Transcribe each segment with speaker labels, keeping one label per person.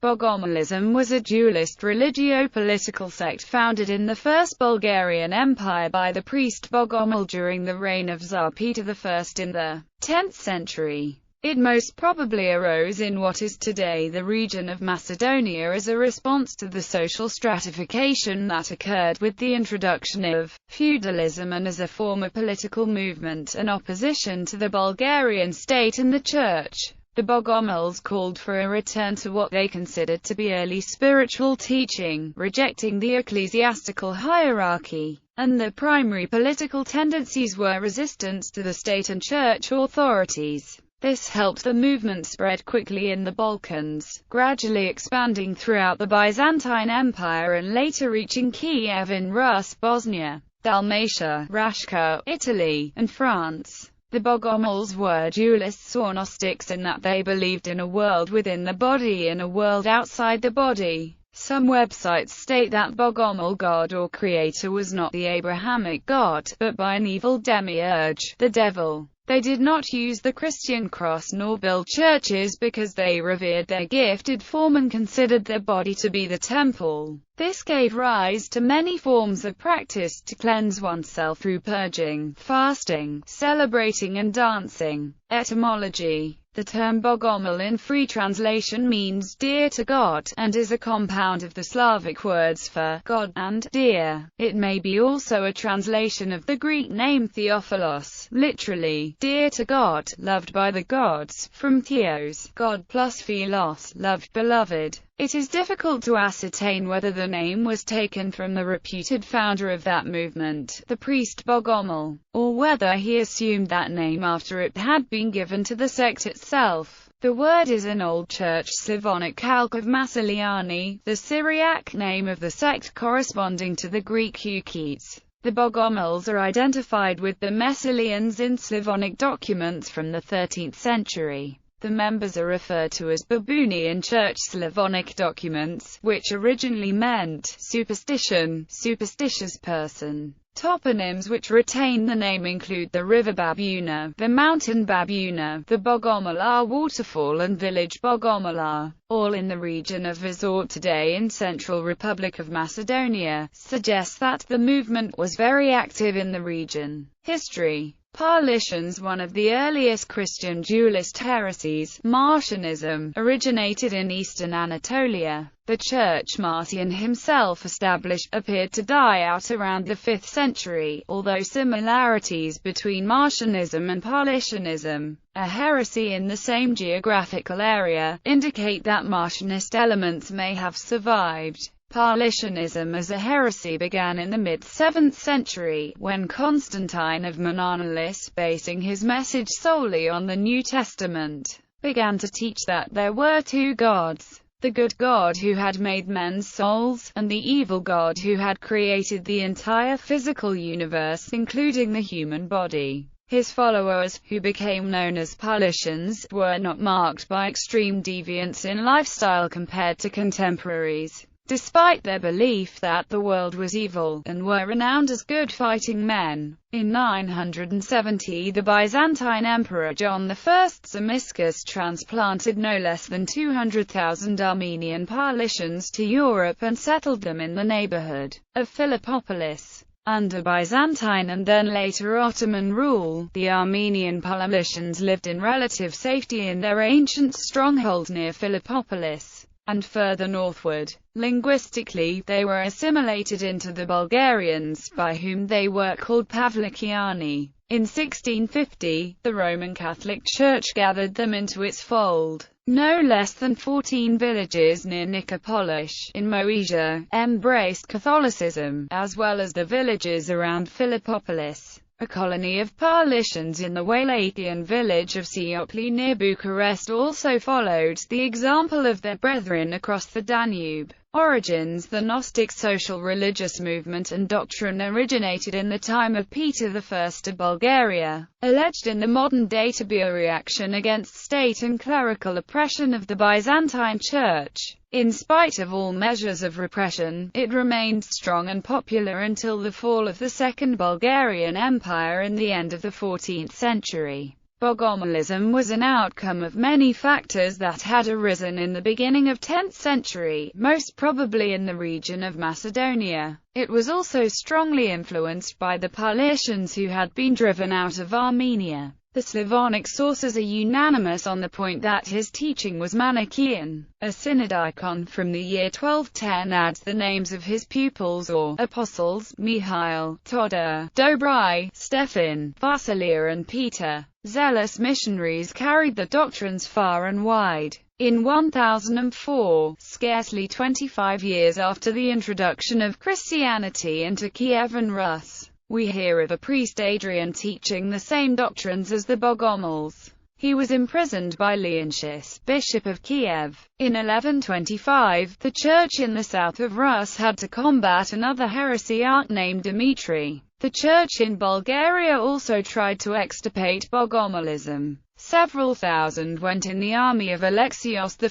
Speaker 1: Bogomilism was a dualist religio-political sect founded in the First Bulgarian Empire by the priest Bogomil during the reign of Tsar Peter I in the 10th century. It most probably arose in what is today the region of Macedonia as a response to the social stratification that occurred with the introduction of feudalism and as a form of political movement and opposition to the Bulgarian state and the church. The Bogomils called for a return to what they considered to be early spiritual teaching, rejecting the ecclesiastical hierarchy, and the primary political tendencies were resistance to the state and church authorities. This helped the movement spread quickly in the Balkans, gradually expanding throughout the Byzantine Empire and later reaching Kiev in Rus, Bosnia, Dalmatia, Rashka, Italy, and France. The Bogomils were dualists or Gnostics in that they believed in a world within the body and a world outside the body. Some websites state that Bogomil God or Creator was not the Abrahamic God, but by an evil demiurge, the devil. They did not use the Christian cross nor build churches because they revered their gifted form and considered their body to be the temple. This gave rise to many forms of practice to cleanse oneself through purging, fasting, celebrating and dancing. Etymology. The term Bogomil in free translation means dear to God, and is a compound of the Slavic words for God and dear. It may be also a translation of the Greek name Theophilos, literally, dear to God, loved by the gods, from theos, God plus philos, loved, beloved. It is difficult to ascertain whether the name was taken from the reputed founder of that movement, the priest Bogomil, or whether he assumed that name after it had been given to the sect itself. The word is an Old Church Slavonic calque of Massiliani, the Syriac name of the sect corresponding to the Greek Hukites. The Bogomils are identified with the Massilians in Slavonic documents from the 13th century. The members are referred to as babuni in Church Slavonic documents, which originally meant superstition, superstitious person. Toponyms which retain the name include the river Babuna, the mountain Babuna, the Bogomilar waterfall and village Bogomilar, all in the region of Vizor today in Central Republic of Macedonia, suggests that the movement was very active in the region. History. Paulicians, one of the earliest Christian dualist heresies, Marcionism, originated in eastern Anatolia. The church Marcion himself established appeared to die out around the 5th century, although similarities between Marcionism and Paulicianism, a heresy in the same geographical area, indicate that Marcionist elements may have survived. Paulicianism as a heresy began in the mid-7th century, when Constantine of Mananalis, basing his message solely on the New Testament, began to teach that there were two gods: the good God who had made men's souls, and the evil God who had created the entire physical universe, including the human body. His followers, who became known as Paulicians, were not marked by extreme deviance in lifestyle compared to contemporaries, despite their belief that the world was evil, and were renowned as good fighting men. In 970 the Byzantine Emperor John I Zimiscus transplanted no less than 200,000 Armenian Paulicians to Europe and settled them in the neighborhood of Philippopolis. Under Byzantine and then later Ottoman rule, the Armenian Paulicians lived in relative safety in their ancient stronghold near Philippopolis and further northward. Linguistically, they were assimilated into the Bulgarians, by whom they were called Pavlikiani. In 1650, the Roman Catholic Church gathered them into its fold. No less than 14 villages near Nicopolish, in Moesia, embraced Catholicism, as well as the villages around Philippopolis. A colony of Paulicians in the Wallachian village of Siopli near Bucharest also followed the example of their brethren across the Danube. Origins. The Gnostic social religious movement and doctrine originated in the time of Peter I of Bulgaria, alleged in the modern day to be a reaction against state and clerical oppression of the Byzantine Church. In spite of all measures of repression, it remained strong and popular until the fall of the Second Bulgarian Empire in the end of the 14th century. Bogomilism was an outcome of many factors that had arisen in the beginning of 10th century, most probably in the region of Macedonia. It was also strongly influenced by the Paulicians who had been driven out of Armenia. The Slavonic sources are unanimous on the point that his teaching was Manichaean. A synodicon from the year 1210 adds the names of his pupils or apostles: Mihail, Todor, Dobry, Stephan, Vasilia and Peter. Zealous missionaries carried the doctrines far and wide. In 1004, scarcely 25 years after the introduction of Christianity into Kievan Rus', we hear of a priest Adrian teaching the same doctrines as the Bogomils. He was imprisoned by Leontius, bishop of Kiev. In 1125, the church in the south of Rus had to combat another heresiarch named Dimitri. The church in Bulgaria also tried to extirpate Bogomilism. Several thousand went in the army of Alexios I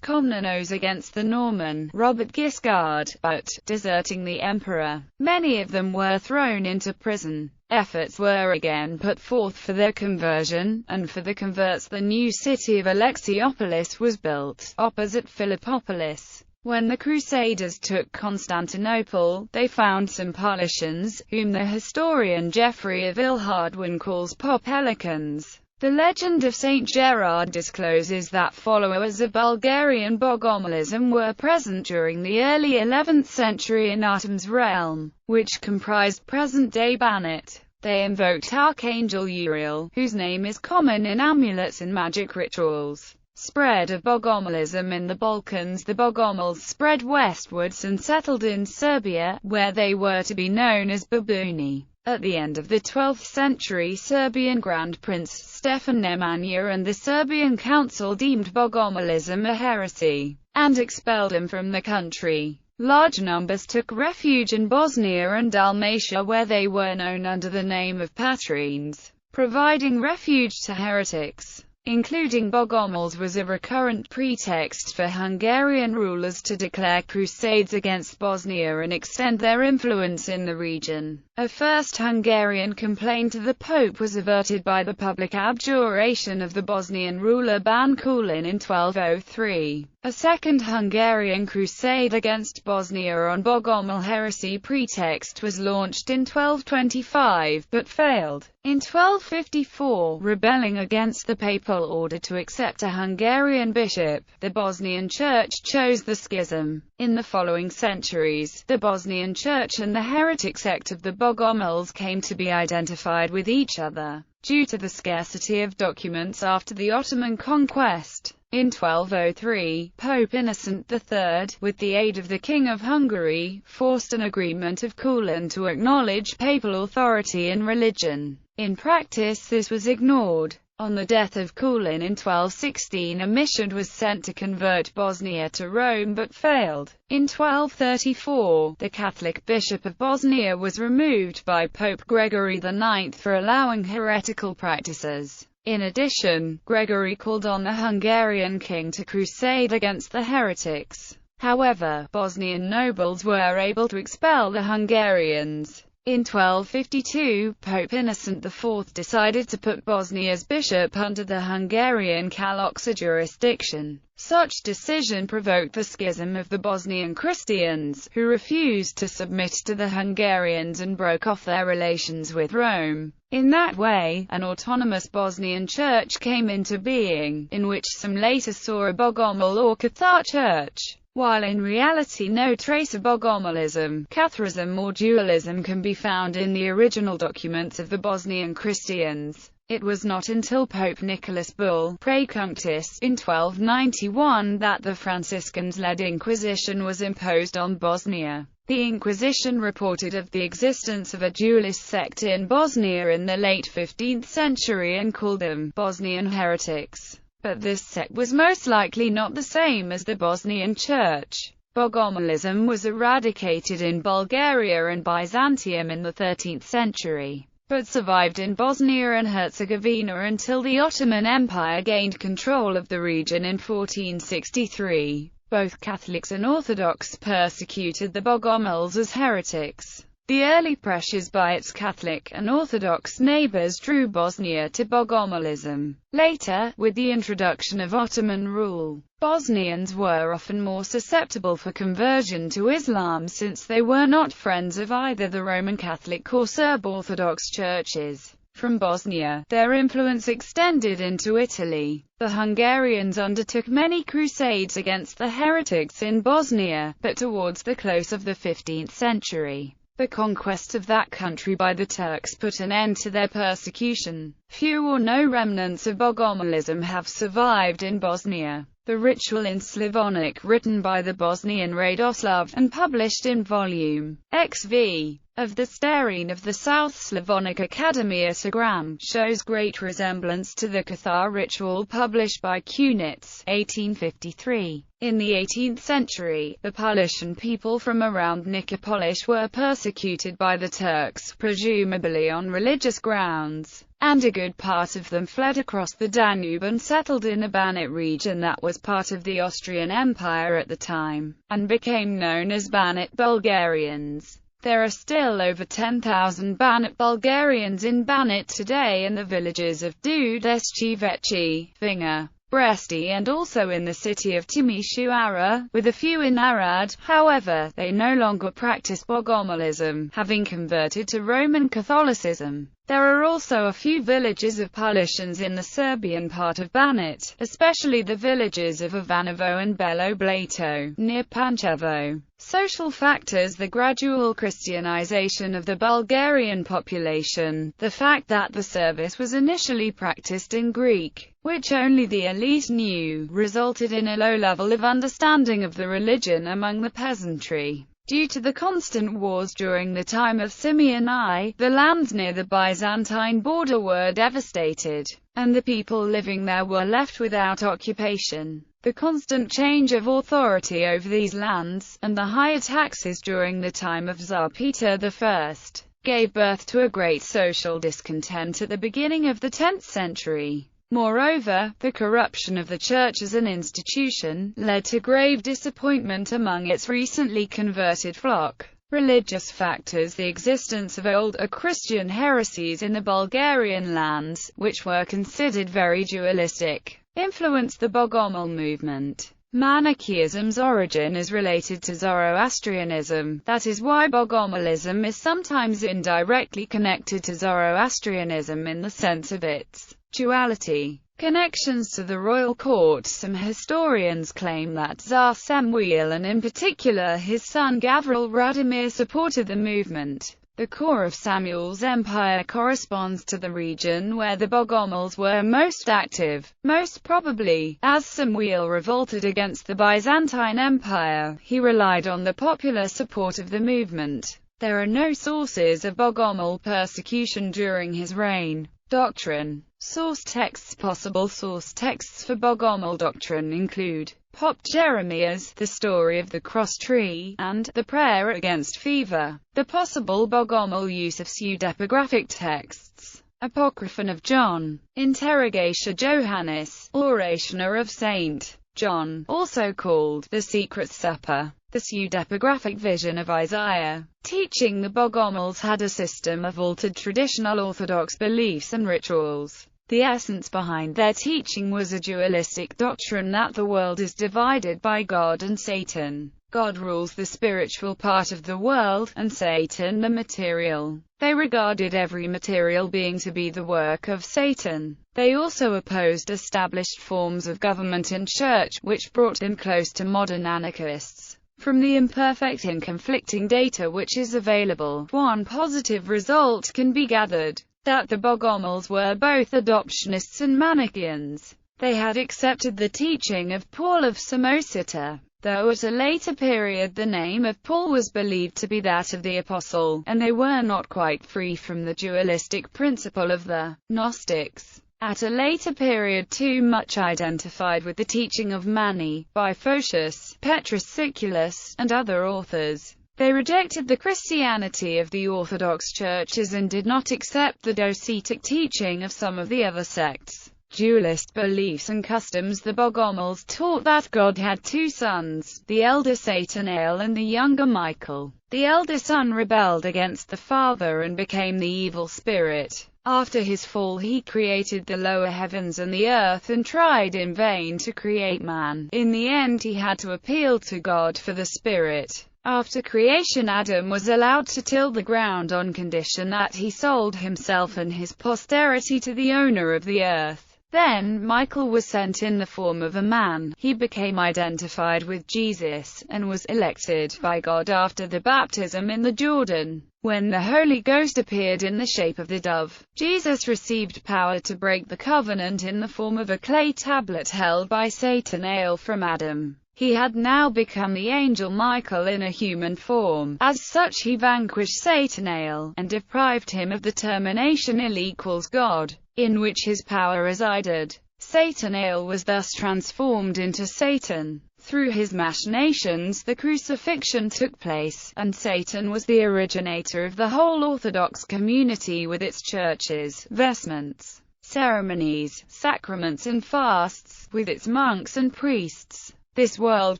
Speaker 1: Komnenos against the Norman, Robert Guiscard, but, deserting the emperor, many of them were thrown into prison. Efforts were again put forth for their conversion, and for the converts the new city of Alexiopolis was built, opposite Philippopolis. When the Crusaders took Constantinople, they found some Paulicians, whom the historian Geoffrey of Illhardwin calls Popelicans. The legend of Saint Gerard discloses that followers of Bulgarian Bogomilism were present during the early 11th century in Artem's realm, which comprised present-day Banat. They invoked Archangel Uriel, whose name is common in amulets and magic rituals. Spread of Bogomilism in the Balkans. The Bogomils spread westwards and settled in Serbia, where they were to be known as Babuni. At the end of the 12th century, Serbian Grand Prince Stefan Nemanja and the Serbian Council deemed Bogomilism a heresy, and expelled him from the country. Large numbers took refuge in Bosnia and Dalmatia, where they were known under the name of Patrines. Providing refuge to heretics, including Bogomils, was a recurrent pretext for Hungarian rulers to declare crusades against Bosnia and extend their influence in the region. A first Hungarian complaint to the Pope was averted by the public abjuration of the Bosnian ruler Ban Kulin in 1203. A second Hungarian crusade against Bosnia on Bogomil heresy pretext was launched in 1225, but failed. In 1254, rebelling against the papal order to accept a Hungarian bishop, the Bosnian Church chose the schism. In the following centuries, the Bosnian Church and the heretic sect of the Bogomils came to be identified with each other, due to the scarcity of documents after the Ottoman conquest. In 1203, Pope Innocent III, with the aid of the King of Hungary, forced an agreement of Kulin to acknowledge papal authority in religion. In practice this was ignored. On the death of Kulin in 1216, a mission was sent to convert Bosnia to Rome but failed. In 1234, the Catholic Bishop of Bosnia was removed by Pope Gregory IX for allowing heretical practices. In addition, Gregory called on the Hungarian king to crusade against the heretics. However, Bosnian nobles were able to expel the Hungarians. In 1252, Pope Innocent IV decided to put Bosnia's bishop under the Hungarian Kalocsa jurisdiction. Such decision provoked the schism of the Bosnian Christians, who refused to submit to the Hungarians and broke off their relations with Rome. In that way, an autonomous Bosnian church came into being, in which some later saw a Bogomil or Cathar church. While in reality no trace of Bogomilism, Catharism or dualism can be found in the original documents of the Bosnian Christians, it was not until Pope Nicholas' bull, Praecunctus, in 1291 that the Franciscans-led Inquisition was imposed on Bosnia. The Inquisition reported of the existence of a dualist sect in Bosnia in the late 15th century and called them Bosnian heretics. But this sect was most likely not the same as the Bosnian Church. Bogomilism was eradicated in Bulgaria and Byzantium in the 13th century, but survived in Bosnia and Herzegovina until the Ottoman Empire gained control of the region in 1463. Both Catholics and Orthodox persecuted the Bogomils as heretics. The early pressures by its Catholic and Orthodox neighbors drew Bosnia to Bogomilism. Later, with the introduction of Ottoman rule, Bosnians were often more susceptible for conversion to Islam since they were not friends of either the Roman Catholic or Serb Orthodox churches. From Bosnia, their influence extended into Italy. The Hungarians undertook many crusades against the heretics in Bosnia, but towards the close of the 15th century, the conquest of that country by the Turks put an end to their persecution. Few or no remnants of Bogomilism have survived in Bosnia. The ritual in Slavonic, written by the Bosnian Radoslav, and published in volume XV of the Starine of the South Slavonic Academia Sagram, shows great resemblance to the Cathar ritual published by Kunitz, 1853. In the 18th century, the Paulician people from around Nicopolis were persecuted by the Turks, presumably on religious grounds, and a good part of them fled across the Danube and settled in a Banat region that was part of the Austrian Empire at the time, and became known as Banat Bulgarians. There are still over 10,000 Banat Bulgarians in Banat today in the villages of Dudesci Vechi, Vinga, Bresti and also in the city of Timișoara, with a few in Arad. However, they no longer practice Bogomilism, having converted to Roman Catholicism. There are also a few villages of Paulicians in the Serbian part of Banat, especially the villages of Ivanovo and Belo Blato, near Pančevo. Social factors: the gradual Christianization of the Bulgarian population, the fact that the service was initially practiced in Greek, which only the elite knew, resulted in a low level of understanding of the religion among the peasantry. Due to the constant wars during the time of Simeon I, the lands near the Byzantine border were devastated, and the people living there were left without occupation. The constant change of authority over these lands, and the higher taxes during the time of Tsar Peter I, gave birth to a great social discontent at the beginning of the 10th century. Moreover, the corruption of the Church as an institution led to grave disappointment among its recently converted flock. Religious factors: the existence of older Christian heresies in the Bulgarian lands, which were considered very dualistic, influenced the Bogomil movement. Manichaeism's origin is related to Zoroastrianism, that is why Bogomilism is sometimes indirectly connected to Zoroastrianism in the sense of its duality. Connections to the royal court: some historians claim that Tsar Samuil and in particular his son Gavril Radomir supported the movement. The core of Samuil's empire corresponds to the region where the Bogomils were most active. Most probably, as Samuil revolted against the Byzantine Empire, he relied on the popular support of the movement. There are no sources of Bogomil persecution during his reign. Doctrine. Source texts. Possible source texts for Bogomil doctrine include Pope Jeremias, The Story of the Cross Tree, and The Prayer Against Fever. The possible Bogomil use of pseudepigraphic texts: Apocryphon of John, Interrogatio Johannis, Orationa of Saint John, also called The Secret Supper, the pseudepigraphic vision of Isaiah, teaching the Bogomils had a system of altered traditional Orthodox beliefs and rituals. The essence behind their teaching was a dualistic doctrine that the world is divided by God and Satan. God rules the spiritual part of the world, and Satan the material. They regarded every material being to be the work of Satan. They also opposed established forms of government and church, which brought them close to modern anarchists. From the imperfect and conflicting data which is available, one positive result can be gathered: that the Bogomils were both adoptionists and Manichaeans. They had accepted the teaching of Paul of Samosata, though at a later period the name of Paul was believed to be that of the apostle, and they were not quite free from the dualistic principle of the Gnostics. At a later period too much identified with the teaching of Mani, by Photius, Petrus Siculus, and other authors. They rejected the Christianity of the Orthodox churches and did not accept the docetic teaching of some of the other sects. dualist beliefs and customs. The Bogomils taught that God had two sons, the elder Satanael and the younger Michael. The elder son rebelled against the father and became the evil spirit. After his fall he created the lower heavens and the earth and tried in vain to create man. In the end he had to appeal to God for the spirit. After creation, Adam was allowed to till the ground on condition that he sold himself and his posterity to the owner of the earth. Then Michael was sent in the form of a man. He became identified with Jesus, and was elected by God after the baptism in the Jordan. When the Holy Ghost appeared in the shape of the dove, Jesus received power to break the covenant in the form of a clay tablet held by Satanael from Adam. He had now become the angel Michael in a human form. As such he vanquished Satanael, and deprived him of the termination ill equals God, in which his power resided. Satanael was thus transformed into Satan. Through his machinations the crucifixion took place, and Satan was the originator of the whole Orthodox community with its churches, vestments, ceremonies, sacraments and fasts, with its monks and priests. This world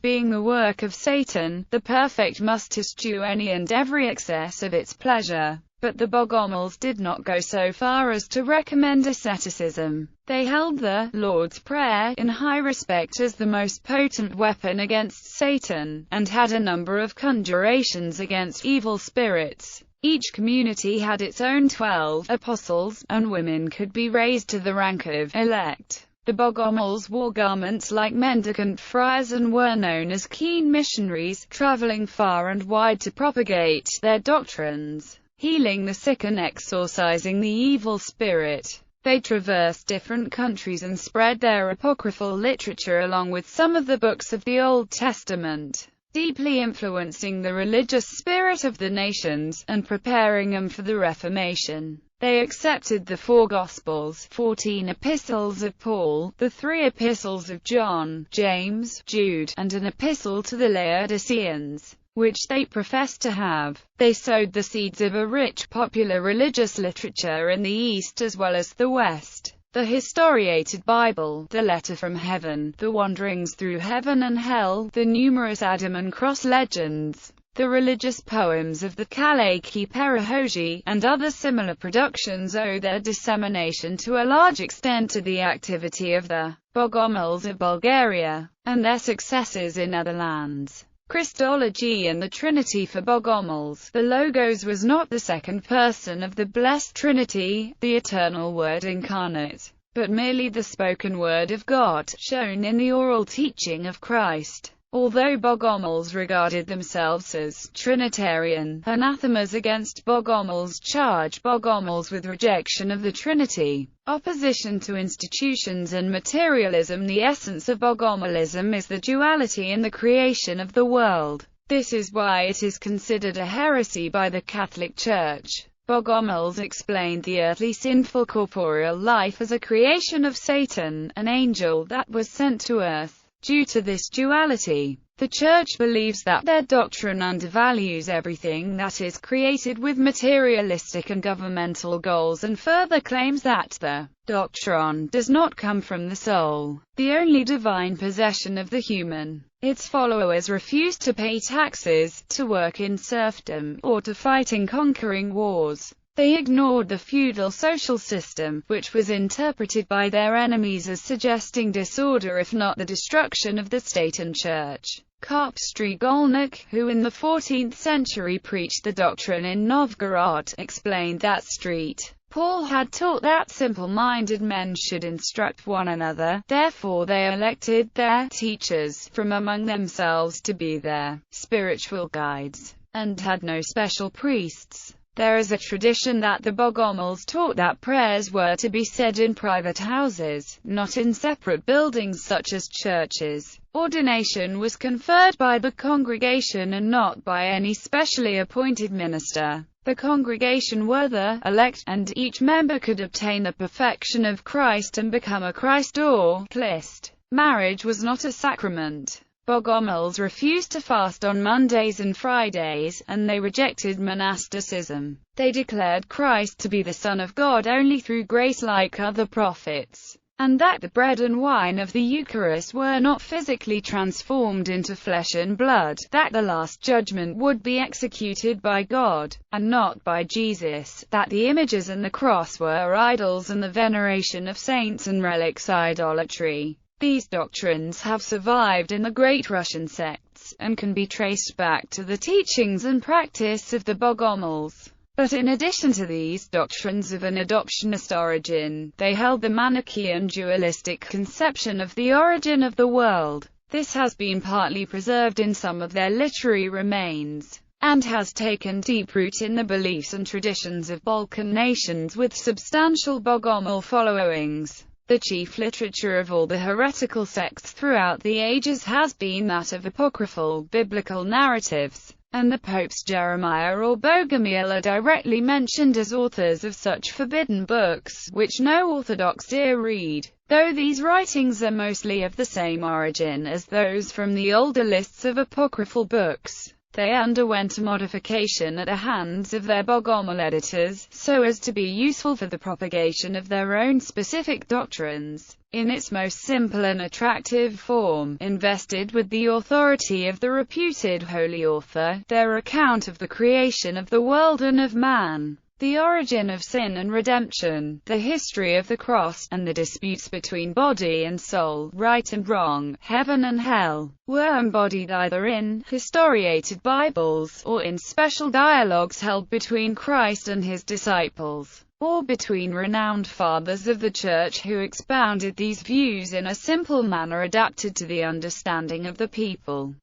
Speaker 1: being the work of Satan, the perfect must eschew any and every excess of its pleasure. But the Bogomils did not go so far as to recommend asceticism. They held the Lord's Prayer in high respect as the most potent weapon against Satan, and had a number of conjurations against evil spirits. Each community had its own 12 apostles, and women could be raised to the rank of elect. The Bogomils wore garments like mendicant friars and were known as keen missionaries, traveling far and wide to propagate their doctrines, healing the sick and exorcising the evil spirit. They traversed different countries and spread their apocryphal literature along with some of the books of the Old Testament, deeply influencing the religious spirit of the nations, and preparing them for the Reformation. They accepted the 4 Gospels, 14 epistles of Paul, the 3 epistles of John, James, Jude, and an epistle to the Laodiceans, which they professed to have. They sowed the seeds of a rich popular religious literature in the East as well as the West. The historiated Bible, the Letter from Heaven, the Wanderings through Heaven and Hell, the numerous Adam and Cross legends, the religious poems of the Kaleki Pedagogy, and other similar productions owe their dissemination to a large extent to the activity of the Bogomils of Bulgaria, and their successors in other lands. Christology and the Trinity. For Bogomils, the Logos was not the second person of the Blessed Trinity, the eternal Word incarnate, but merely the spoken Word of God, shown in the oral teaching of Christ. Although Bogomils regarded themselves as Trinitarian, anathemas against Bogomils charge Bogomils with rejection of the Trinity, opposition to institutions and materialism. The essence of Bogomilism is the duality in the creation of the world. This is why it is considered a heresy by the Catholic Church. Bogomils explained the earthly sinful corporeal life as a creation of Satan, an angel that was sent to earth. Due to this duality, the Church believes that their doctrine undervalues everything that is created with materialistic and governmental goals, and further claims that the doctrine does not come from the soul, the only divine possession of the human. Its followers refuse to pay taxes, to work in serfdom, or to fight in conquering wars. They ignored the feudal social system, which was interpreted by their enemies as suggesting disorder if not the destruction of the state and church. Karp Strigolnik, who in the 14th century preached the doctrine in Novgorod, explained that St. Paul had taught that simple-minded men should instruct one another, therefore they elected their teachers from among themselves to be their spiritual guides, and had no special priests. There is a tradition that the Bogomils taught that prayers were to be said in private houses, not in separate buildings such as churches. Ordination was conferred by the congregation and not by any specially appointed minister. The congregation were the elect, and each member could obtain the perfection of Christ and become a Christ or Christ. Marriage was not a sacrament. Bogomils refused to fast on Mondays and Fridays, and they rejected monasticism. They declared Christ to be the Son of God only through grace like other prophets. and that the bread and wine of the Eucharist were not physically transformed into flesh and blood, that the Last Judgment would be executed by God, and not by Jesus, that the images and the cross were idols and the veneration of saints and relics idolatry. These doctrines have survived in the great Russian sects, and can be traced back to the teachings and practice of the Bogomils. But in addition to these doctrines of an adoptionist origin, they held the Manichaean dualistic conception of the origin of the world. This has been partly preserved in some of their literary remains, and has taken deep root in the beliefs and traditions of Balkan nations with substantial Bogomil followings. The chief literature of all the heretical sects throughout the ages has been that of apocryphal biblical narratives, and the popes Jeremiah or Bogomil are directly mentioned as authors of such forbidden books, which no Orthodox dare read. Though these writings are mostly of the same origin as those from the older lists of apocryphal books, they underwent a modification at the hands of their Bogomil editors, so as to be useful for the propagation of their own specific doctrines. In its most simple and attractive form, invested with the authority of the reputed holy author, their account of the creation of the world and of man, the origin of sin and redemption, the history of the cross, and the disputes between body and soul, right and wrong, heaven and hell, were embodied either in historiated Bibles, or in special dialogues held between Christ and his disciples, or between renowned fathers of the Church who expounded these views in a simple manner adapted to the understanding of the people.